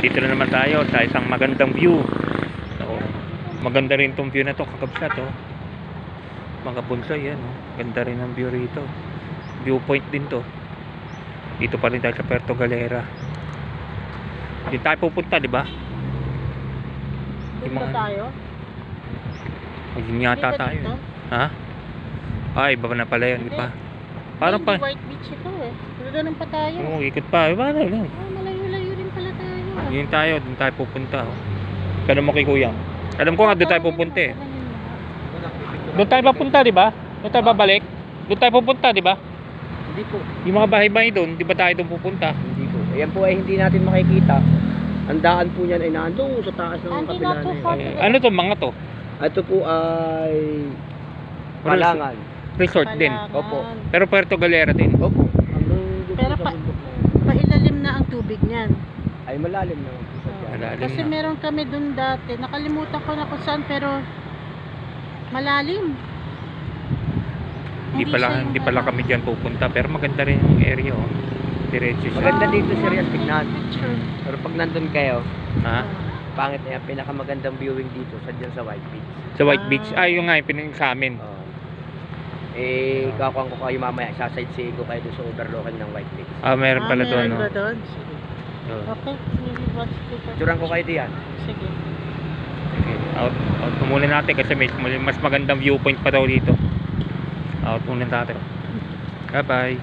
Dito na naman tayo sa isang magandang view. So, maganda rin tong view na to, kakabsat oh. Mga bonsai yan oh. Ganda rin ang view rito. Viewpoint din to. Dito pa rin tayo sa Puerto Galera. Dito tayo pupunta, di ba? Dito tayo? Ayun yata Dito, tayo. dito? Ha? Ay, baka na pala yun, di ba? Parang pa. White Beach ito eh. Doon pa tayo. Oo, ikot pa. Paano lang? Malayo-layo rin pala tayo. Yun tayo, doon tayo pupunta. Oh. Ganun mo kay kuya. Alam ko nga doon tayo pupunta eh. Doon tayo papunta, di ba? Doon tayo babalik. Doon tayo pupunta, di ba? Hindi po. Yung mga bahay-bahay doon, di ba tayo doon pupunta? Hindi po. Ayan po ay hindi natin makikita. Ang daan po niyan ay nandun sa taas ng kapila na yun. Ano to, mga to? Ito po ay Palangan. Resort din. Opo. Pero Puerto Galera din. Opo. Hanggang doon Pero sa bundok na yun. pailalim na ang tubig niyan. Ay malalim naman po sa dyan. Malalim Kasi na. meron kami dun dati. Nakalimutan ko na kung saan pero malalim. Hindi siya pala yung kami diyan pupunta, pero maganda rin yung area oh. Diretso siya. Maganda dito si Rias tignan. Picture. Pero pag nandun kayo, Ha? pangit na yan. Pinakamagandang viewing dito sa dyan sa White Beach. Sa White Beach. Ay, yung nga yung pinang sa amin. Kakuha ko kayo mamaya. Sasightseeing ko kayo doon sa overlooking ng White Beach. Ah, meron pala doon. Meron No? ba doon? Oh. Okay. Maybe watch dito. Turan ko kayo diyan. Sige. Okay. Out muna natin kasi mas magandang viewpoint pa daw dito. Out muna natin. Bye bye.